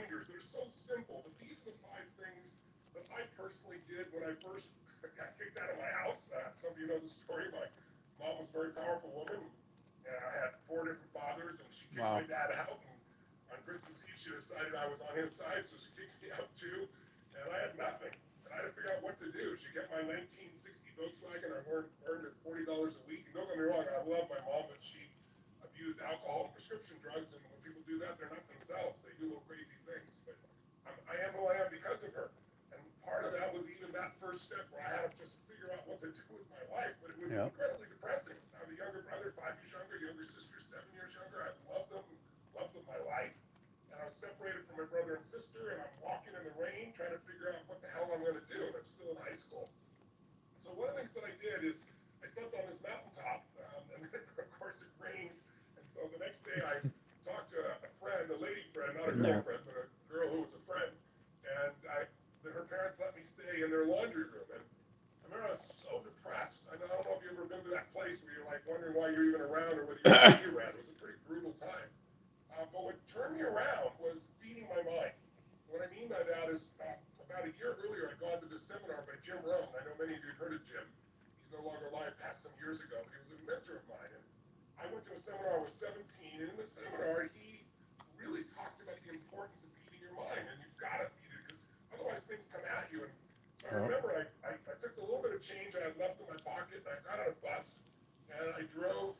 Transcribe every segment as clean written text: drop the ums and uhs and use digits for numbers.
reminders that are so simple, but these are the 5 things that I personally did when I first got kicked out of my house. Some of you know the story. My mom was a very powerful woman. I had 4 different fathers, and she kicked my dad out. And on Christmas Eve, she decided I was on his side, so she kicked me out too. And I had nothing. And I had to figure out what to do. She got my 1960 Volkswagen. I earned her $40 a week. And don't get me wrong, I love my mom, but she abused alcohol and prescription drugs. And when people do that, they're not themselves. They do little crazy things. But I am who I am because of her. And part of that was even that first step where I had to just figure out what to do with my life. But it was incredibly depressing. I have a younger brother, 5 years younger, younger sister, 7 years younger. I love them, loves of my life. And I was separated from my brother and sister, and I'm walking in the rain trying to figure out what the hell I'm going to do. And I'm still in high school. So one of the things that I did is I slept on this mountaintop, and then of course it rained. And so the next day I talked to a friend, a lady friend, not a girlfriend, but a girl who was a friend. And her parents let me stay in their laundry room. And I remember I was so depressed. I don't know if you've ever been to that place where you're like wondering why you're even around or whether you're going to be around. It was a pretty brutal time. But what turned me around was feeding my mind. What I mean by that is about a year earlier, I'd gone to this seminar by Jim Rohn. I know many of you have heard of Jim. He's no longer alive, passed some years ago, but he was a mentor of mine. And I went to a seminar, I was 17, and in the seminar, he really talked about the importance of feeding your mind. And you've got to feed it, because otherwise things come at you. And so I remember I took a little bit of change I had left in my pocket, and I got on a bus, and I drove,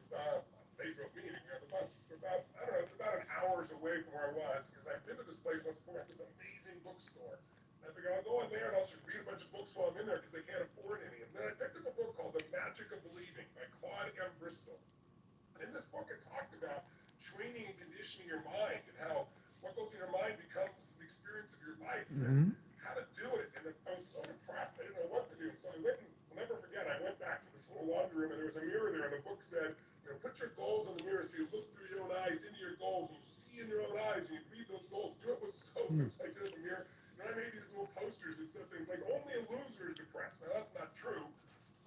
they drove me on the bus for about, I don't know, it's about an hour's away from where I was, because I've been to this place once before, this amazing bookstore. And I figured I'll go in there and I'll just read a bunch of books while I'm in there, because they can't afford any. And then I picked up a book called The Magic of Believing by Claude M. Bristol. And in this book it talked about training and conditioning your mind, and how what goes in your mind becomes the experience of your life, and how to do it. And I was so depressed, I didn't know what to do. So I went, and I'll never forget, I went back to this little laundry room, and there was a mirror there, and the book said, put your goals in the mirror, so you look through your own eyes into your goals, and you see in your own eyes, and you read those goals. Do it with so good. So I did it in the mirror, and I made these little posters that said things like, only a loser is depressed. Now that's not true,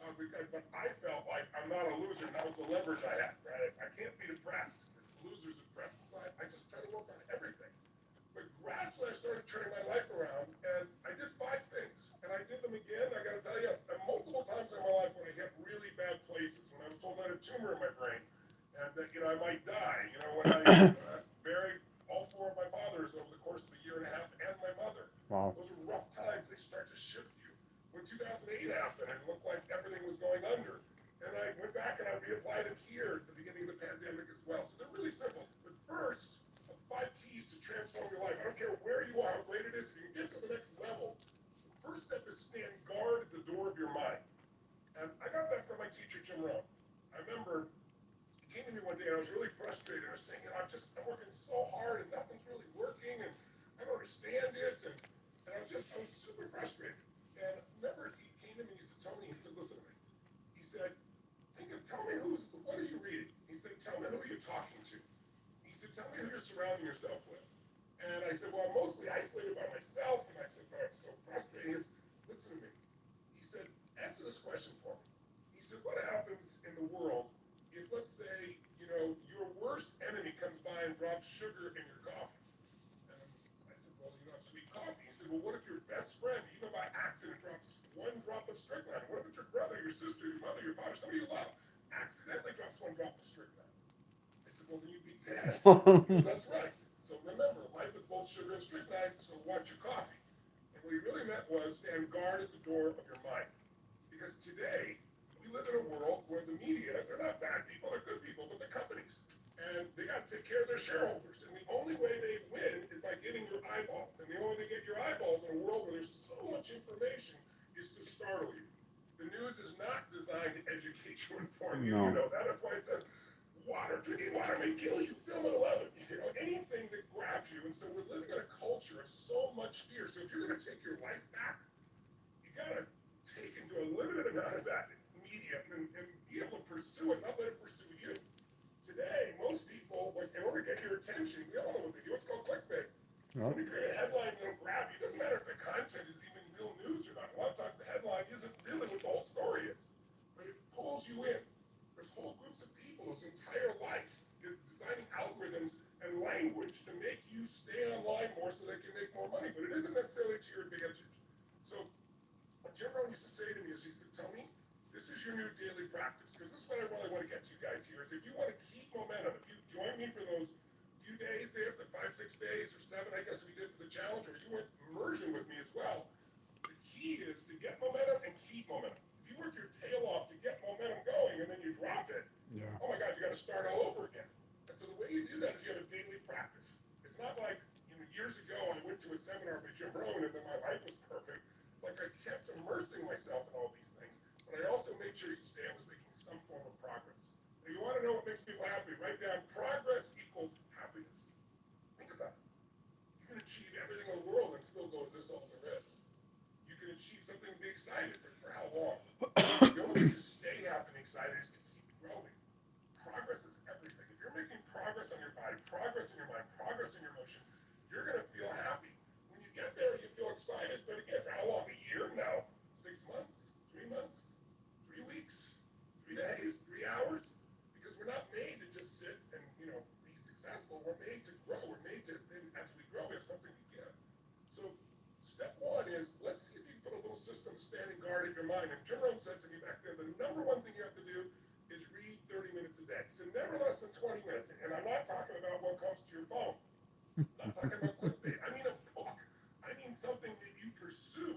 but I felt like I'm not a loser, and that was the leverage I had, right? I can't be depressed if losers are depressed inside. I just try to work on everything. But gradually I started turning my life around, and I did 5 things, and I did them again. I got to tell you, multiple times in my life when I hit really bad places, when I was told I had a tumor in my brain, and that I might die. When I buried all 4 of my fathers over the course of a year and a half, and my mother. Wow. Those are rough times. They start to shift you. When 2008 happened, and it looked like everything was going under, and I went back and I reapplied it here at the beginning of the pandemic as well. So they're really simple. But first, 5 keys to transform your life. I don't care where you are, how great it is. If you can get to the next level, the first step is stand guard at the door of your mind. And I got that from my teacher, Jim Rohn. I remember he came to me one day and I was really frustrated. I was saying, I'm working so hard and nothing's really working, and I don't understand it. And I was super frustrated. And I remember he came to me and he said, Tony, he said, listen to me. He said, tell me what are you reading? He said, tell me who you're talking to. He said, tell me who you're surrounding yourself with. And I said, well, I'm mostly isolated by myself. And I said, but I'm so frustrated. He said, listen to me. He said, answer this question for me. He said, what happens in the world if, let's say, your worst enemy comes by and drops sugar in your coffee? And I said, well, you have sweet coffee. He said, well, what if your best friend, even by accident, drops 1 drop of strychnine? What if it's your brother, your sister, your mother, your father, somebody you love, accidentally drops 1 drop of strychnine? I said, well, then you'd be dead. Because that's right. So remember, life is both sugar and strychnine, so watch your coffee. And what he really meant was stand guard at the door of your mind. Because today, we live in a world where the media, they're not bad people, they're good people, but they're companies. And they got to take care of their shareholders. And the only way they win is by getting your eyeballs. And the only way they get your eyeballs in a world where there's so much information is to startle you. The news is not designed to educate you, inform you. No. You know that. That's why it says, drinking water may kill you, film at 11. Anything that grabs you. And so we're living in a culture of so much fear. So if you're going to take your life back, you got to take into a limited amount of that media and be able to pursue it, not let it pursue you. Today, most people, in order to get your attention, we all know what they do. It's called clickbait. When you create a headline that'll grab you, it doesn't matter if the content is even real news or not. A lot of times the headline isn't really what the whole story is, but it pulls you in. There's whole groups of people whose entire life is designing algorithms and language to make you stay online more so they can what I really want to get to you guys here is if you want to keep momentum, if you join me for those few days there, the 5, 6 days, or 7, I guess we did for the challenge, or you went immersion with me as well, the key is to get momentum and keep momentum. If you work your tail off to get momentum going and then you drop it, oh my God, you got to start all over again. And so the way you do that is you have a daily practice. It's not like, years ago I went to a seminar by Jim Rohn and then my life was perfect. It's like I kept immersing myself in all these things, but I also made sure each day I was making some form of progress. If you want to know what makes people happy, write down progress equals happiness. Think about it. You can achieve everything in the world and still go, is this all there is? You can achieve something and be excited, but for how long? The only way to stay happy and excited is to keep growing. Progress is everything. If you're making progress on your body, progress in your mind, progress in your emotion, you're going to feel happy. When you get there, you feel excited, but again, for how long? A year? No. 6 months? 3 months? 3 weeks? 3 days? 3 hours? Because we're not made to just sit and, be successful. We're made to grow. We're made to, then as we grow, we have something to give. So step 1 is, let's see if you can put a little system standing guard in your mind. And Jim Rohn said to me back then, the number 1 thing you have to do is read 30 minutes a day. So never less than 20 minutes. And I'm not talking about what comes to your phone. I'm not talking about clickbait. I mean a book. I mean something that you pursue.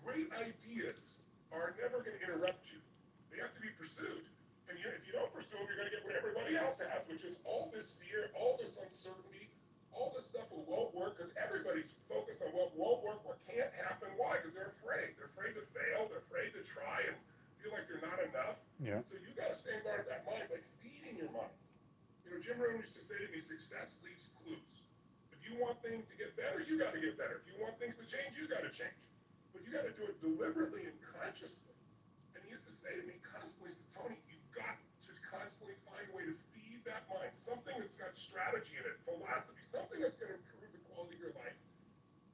Great ideas are never going to interrupt you. They have to be pursued. And if you don't pursue them, you're going to get what everybody else has, which is all this fear, all this uncertainty, all this stuff that won't work, because everybody's focused on what won't work, what can't happen. Why? Because they're afraid. They're afraid to fail. They're afraid to try and feel like they're not enough. Yeah. So you got to stand guard that mind by feeding your mind. Jim Rohn used to say to me, success leaves clues. If you want things to get better, you got to get better. If you want things to change, you got to change. But you got to do it deliberately and consciously. And he used to say to me constantly, Tony, you've got to constantly find a way to feed that mind, something that's got strategy in it, philosophy, something that's going to improve the quality of your life.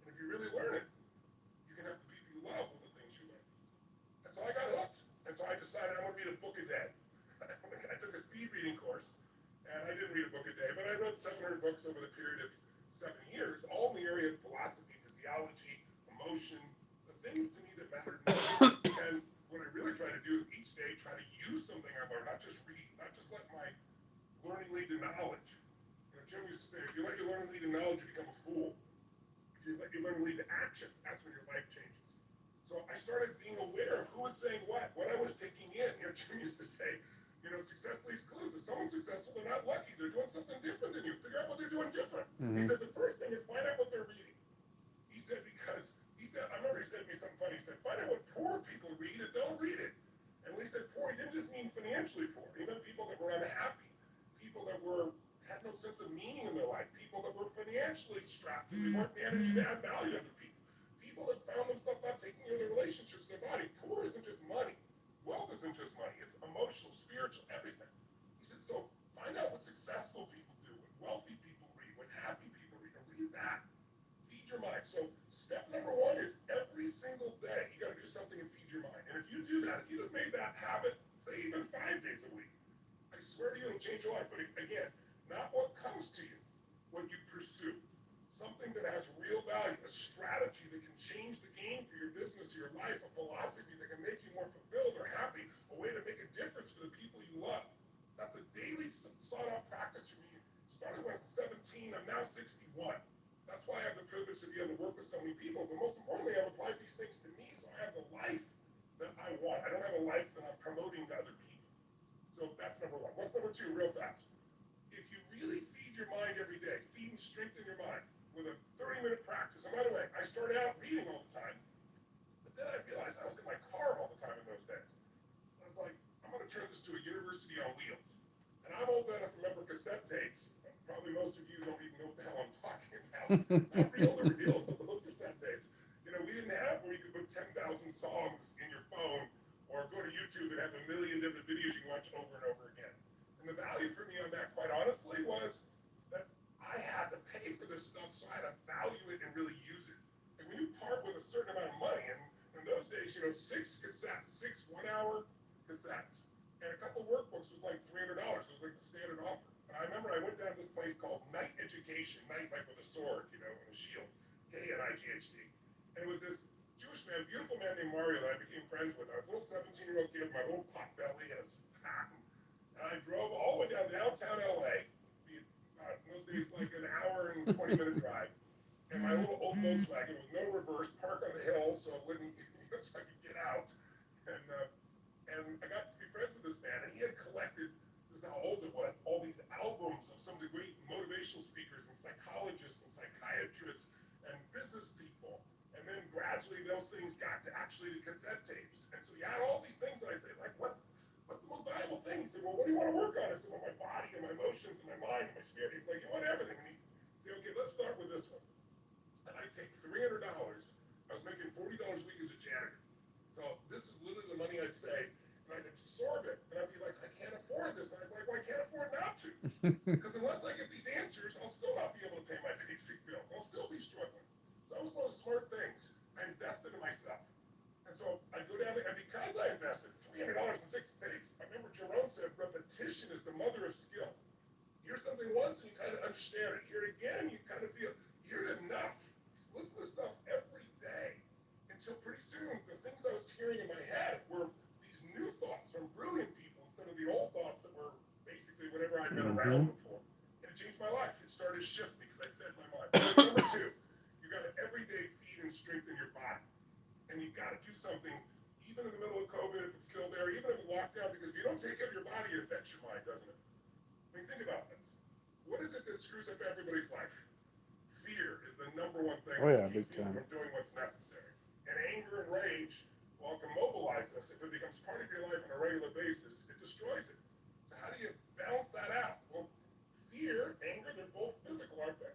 And if you really learn it, you can have the people you love with the things you learn. And so I got hooked. And so I decided I'm going to read a book a day. I took a speed reading course. And I didn't read a book a day, but I read 700 books over the period of 7 years, all in the area of philosophy, physiology, emotion, the things to me that mattered most. And what I really try to do is each day try to use something I learned, not just read, not just let my learning lead to knowledge. Jim used to say, if you let your learning lead to knowledge, you become a fool. If you let your learning lead to action, that's when your life changes. So I started being aware of who was saying what I was taking in. Jim used to say, success leaves clues. If someone's successful, they're not lucky. They're doing something different than you. Figure out what they're doing different. Mm-hmm. He said, the first thing is find out what they're reading. He said, I remember he said to me something funny. He said, find out what poor people read and don't read it. And when he said poor, he didn't just mean financially poor. He meant people that were unhappy, people that had no sense of meaning in their life, people that were financially strapped, and they weren't managing to add value to other people that found themselves not taking care of their relationships, their body. Poor isn't just money. Wealth isn't just money. It's emotional, spiritual, everything. He said, so find out what successful people do, what wealthy people read, what happy people read, and read that. Feed your mind. So step number 1 is every single day you got to do something to feed your mind. And if you do that, if you just made that habit, say even 5 days a week, I swear to you it'll change your life. But again, not what comes to you, what you pursue. Something that has real value, a strategy that can change the game for your business or your life, a philosophy that can make you more fulfilled or happy, a way to make a difference for the people you love. That's a daily sought-out practice for me. Started when I was 17, I'm now 61. That's why I have the privilege to be able to work with so many people. But most importantly, I've applied these things to me, so I have the life that I want. I don't have a life that I'm promoting to other people. So that's number 1. What's number 2, real fast? If you really feed your mind every day, feed and strengthen your mind, with a 30-minute practice. And by the way, I started out reading all the time, but then I realized I was in my car all the time in those days. I was like, I'm going to turn this to a university on wheels. And I'm old enough to remember cassette tapes. Probably most of you don't even know what the hell I'm talking about. Not real to real, but those cassette tapes. We didn't have where you could put 10,000 songs in your phone or go to YouTube and have a million different videos you can watch over and over again. And the value for me on that, quite honestly, was that I had to pay for this stuff, so I had to value it and really use it. And when you part with a certain amount of money, and in those days, 6 cassettes, 6 one-hour cassettes, and a couple workbooks was like $300. It was like the standard offer. And I remember I went down to this place called Knight Education, Knight like with a sword, and a shield, K-N-I-G-H-T. And it was this Jewish man, beautiful man named Mario that I became friends with. I was a little 17-year-old kid with my little pot belly, I was And I drove all the way down downtown LA, in those days like an hour and 20-minute drive. And my little old Volkswagen with no reverse, park on the hill so it wouldn't, so I could get out. And I got to be friends with this man, and he had collected, this is how old it was, all these albums of some of the great motivational speakers and psychologists and psychiatrists and business people. And then gradually those things got to actually the cassette tapes. And so he had all these things, and I'd say, like, what's the most valuable thing? He said, well, what do you want to work on? I said, well, my body and my emotions and my mind and my spirit. He's like, you want everything? And he'd say, okay, let's start with this one. And I'd take $300. I was making $40 a week as a janitor. So this is literally the money I'd say, and I'd absorb it, and I'd be like, I can't afford this. And I'd be like, well, I can't afford not to. Because unless I get these answers, I'll still not be able to pay my basic bills. I'll still be struggling. So that was one of the smart things. I invested in myself. And so I'd go down there, and because I invested $300 in 6 tapes, I remember Jerome said, repetition is the mother of skill. Hear something once, and you kind of understand it. Hear it again, you kind of feel, hear it enough. Listen to stuff every day. Until pretty soon, the things I was hearing in my head were these new thoughts from brilliant people instead of the old thoughts that were basically whatever I'd been around before. And it changed my life. It started to shift me because I fed my mind. Number 2, you got to every day feed and strengthen your body. And you got to do something, even in the middle of COVID, if it's still there, even if it's locked down, because if you don't take care of your body, it affects your mind, doesn't it? I mean, think about this. What is it that screws up everybody's life? Fear is the number one thing that keeps people from doing what's necessary. And anger and rage, while it can mobilize us, if it becomes part of your life on a regular basis, it destroys it. So how do you balance that out? Well, fear, anger, they're both physical, aren't they?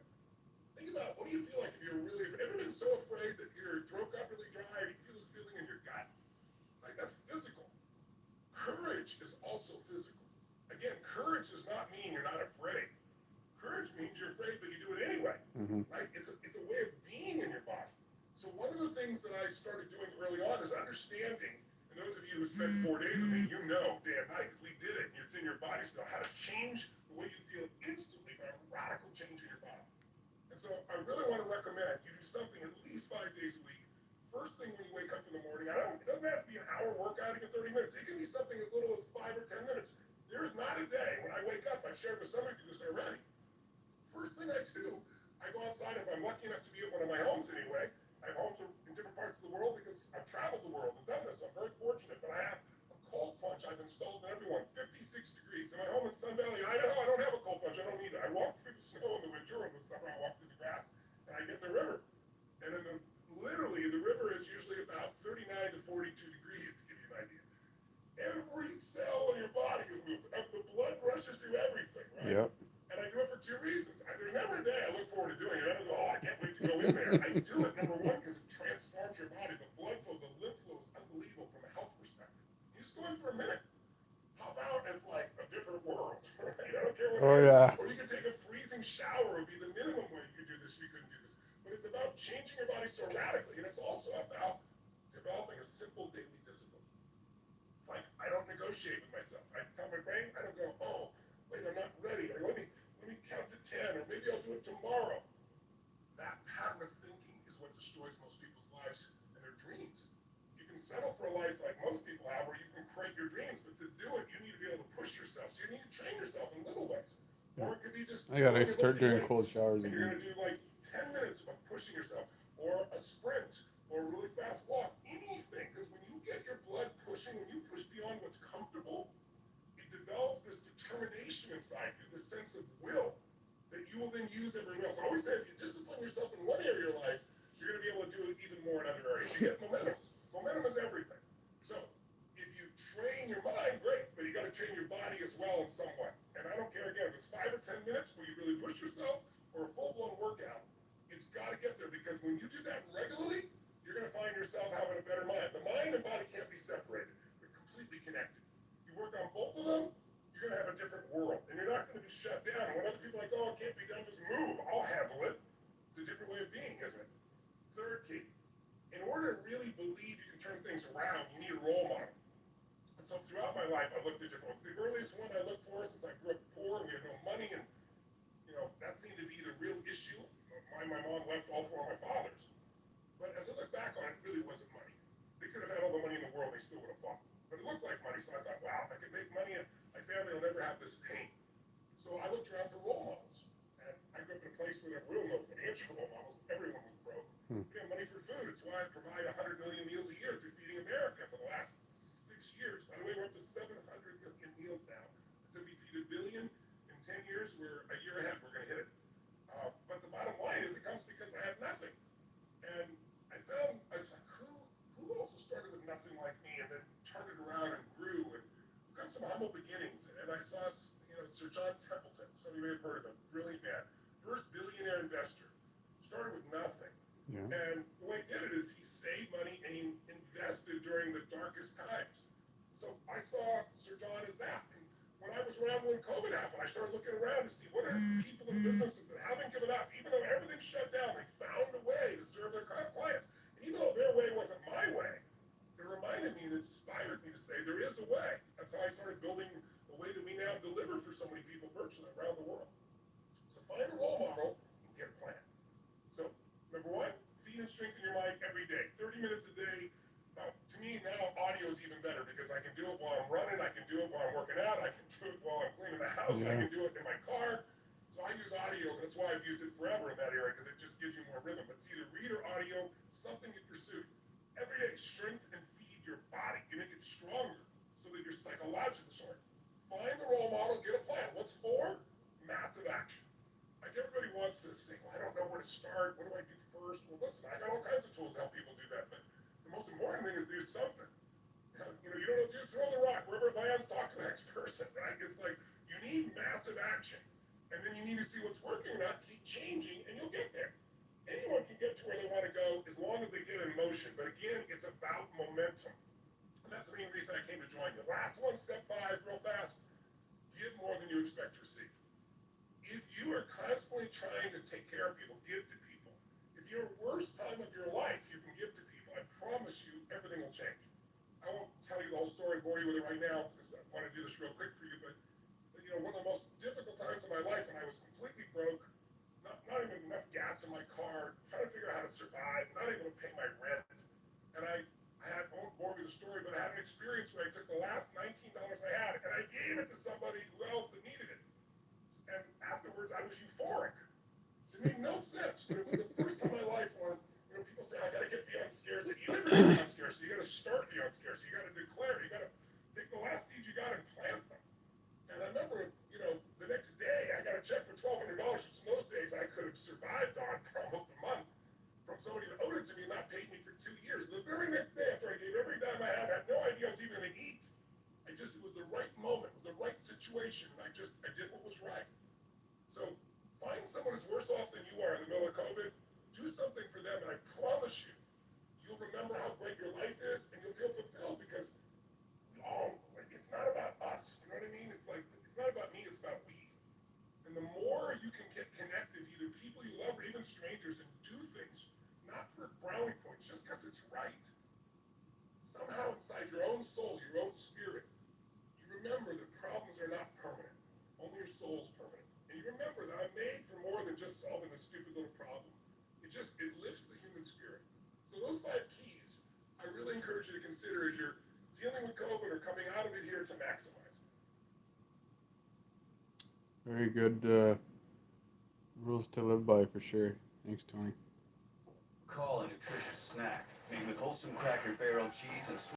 Think about, what do you feel like if you're really, have you ever been so afraid that your throat got really dry, you feel this feeling in your gut? Like, that's physical. Courage is also physical. Again, courage does not mean you're not afraid. Courage means you're afraid, but you do it anyway, right? It's a way of being in your body. So one of the things that I started doing early on is understanding, and those of you who spent 4 days with me, you know, day and night, because we did it, and it's in your body still, how to change the way you feel instantly by a radical change in your body. And so I really want to recommend you do something at least 5 days a week. First thing when you wake up in the morning, it doesn't have to be an hour workout, even 30 minutes. It can be something as little as 5 or 10 minutes. There is not a day when I wake up, I've shared with some of you this already. First thing I do, I go outside, if I'm lucky enough to be at one of my homes anyway. I have homes in different parts of the world because I've traveled the world and done this. I'm very fortunate, but I have a cold plunge I've installed in everyone, 56 degrees. In my home in Sun Valley, Idaho, I don't have a cold plunge. I don't need it. I walk through the snow in the winter, or in the summer I walk through the grass, and I get in the river. And literally, the river is usually about 39 to 42 degrees, to give you an idea. Every cell in your body is moving. The blood rushes through everything, right? Yep. And I do it for 2 reasons. There's never a day I look forward to doing it. I don't go, oh, I can't wait to go in there. I do it, number one, because it transforms your body. The blood flow, the lymph flow is unbelievable from a health perspective. You just go in for a minute. How about it's like a different world, right? I don't care what Or you can take a freezing shower. It would be the minimum way you could do this. You couldn't do this. But it's about changing your body so radically. And it's also about developing a simple daily discipline. It's like, I don't negotiate with myself. I tell my brain, I don't go, oh, wait, I'm not ready. Or let me count to 10, or maybe I'll do it tomorrow. That pattern of thinking is what destroys most people's lives and their dreams. You can settle for a life like most people have, where you can create your dreams, but to do it, you need to be able to push yourself. So you need to train yourself in little ways. Or it could be just, I gotta start doing cold showers and you're gonna do like 10 minutes of pushing yourself, or a sprint, or a really fast walk, anything. Because when you get your blood pushing, when you push beyond what's comfortable, it develops this determination inside you, this sense of will that you will then use everywhere else. I always say, if you discipline yourself in one area of your life, you're going to be able to do it even more in other areas. You get momentum. Momentum is everything. So if you train your mind, great, but you got to train your body as well in some way. And I don't care, again, if it's 5 or 10 minutes where you really push yourself, or a full-blown workout, it's got to get there, because when you do that regularly, you're going to find yourself having a better mind. The mind and body can't be separated. They're completely connected. You work on both of them, you're going to have a different world. And you're not going to be shut down. And when other people are like, oh, it can't be done, just move. I'll handle it. It's a different way of being, isn't it? Third key. In order to really believe you can turn things around, you need a role model. And so throughout my life, I looked at different ones. The earliest one I looked for, since I grew up poor and we had no money, and that seemed to be the real issue. My mom left all 4 of my fathers. But as I look back on it, it really wasn't money. They could have had all the money in the world, they still would have fought. but it looked like money. So I thought, wow, if I could make money, my family will never have this pain. So I looked around for role models. And I grew up in a place where there were no financial role models. Everyone was broke. We didn't have money for food. It's why I provide 100 million meals a year through Feeding America for the last 6 years. By the way, we're up to 700 million meals now. I said we feed 1 billion in 10 years. We're a year ahead. We're going to hit it. But the bottom line is it comes because I had nothing. And I was like, who also started with nothing like me and then turned it around and grew and come some humble beginnings. And I saw, Sir John Templeton. Some of you may have heard of him. Brilliant man. First billionaire investor. Started with nothing. Yeah. And the way he did it is he saved money and he invested during the darkest times. So I saw Sir John as that. And when I was around when COVID happened, I started looking around to see what are people and businesses that haven't given up, even though everything shut down, they found a way to serve their clients. And even though their way wasn't my way, it reminded me and inspired me to say there is a way. That's how I started building the way that we now deliver for so many people virtually around the world. So find a role model and get a plan. So number one, feed and strengthen your mind every day, 30 minutes a day. To me now, audio is even better because I can do it while I'm running, I can do it while I'm working out, I can do it while I'm cleaning the house, I can do it in my car. So I use audio, that's why I've used it forever in that area because it just gives you more rhythm. But it's either read or audio, something you pursue. Every day, strengthen and feed your body. You make it stronger so that you're psychologically strong. Find the role model, get a plan. What's for? Massive action. Like everybody wants to say, well, I don't know where to start. What do I do first? Well, listen, I got all kinds of tools to help people do that. But the most important thing is do something. You don't know, throw the rock. Wherever it lands, talk to the next person, right? It's like you need massive action. And then you need to see what's working or not, keep changing, and you'll get there. Anyone can get to where they want to go as long as they get in motion. But again, it's about momentum. And that's the main reason I came to join you. Last one, step 5, real fast. Give more than you expect to receive. If you are constantly trying to take care of people, give to people. If you're worst time of your life, you can give to people. I promise you, everything will change. I won't tell you the whole story, bore you with it right now, because I want to do this real quick for you, but one of the most difficult times of my life when I was completely broke, not even enough gas in my car, trying to figure out how to survive, not able to pay my rent. And I won't bore you with the story, but I had an experience where I took the last $19 I had and I gave it to somebody who else that needed it. And afterwards, I was euphoric. It made no sense, but it was the first time in my life when people say, I got to get beyond scarcity. You never get beyond scarcity. You got to start beyond scarcity. You got to declare. You got to take the last seeds you got and plant them. And I remember, the next day I got a check for $1,200, which in those days I could have survived on for almost a month from somebody that owed it to me and not paid me for 2 years. The very next day after I gave every dime I had no idea I was even going to eat. It was the right moment, it was the right situation, and I did what was right. So find someone who's worse off than you are in the middle of COVID, do something for them, and I promise you, you'll remember how great your life is, and you'll feel fulfilled because it's not about us, you know what I mean? It's not about me, it's about we. And the more you can get connected, either people you love or even strangers, and do things, not for brownie points, just because it's right. Somehow inside your own soul, your own spirit, you remember that problems are not permanent. Only your soul's permanent. And you remember that I'm made for more than just solving a stupid little problem. It lifts the human spirit. So those 5 keys, I really encourage you to consider as you're dealing with COVID or coming out of it here to maximize. Very good rules to live by for sure. Thanks, Tony. Call a nutritious snack made with wholesome Cracker Barrel cheese and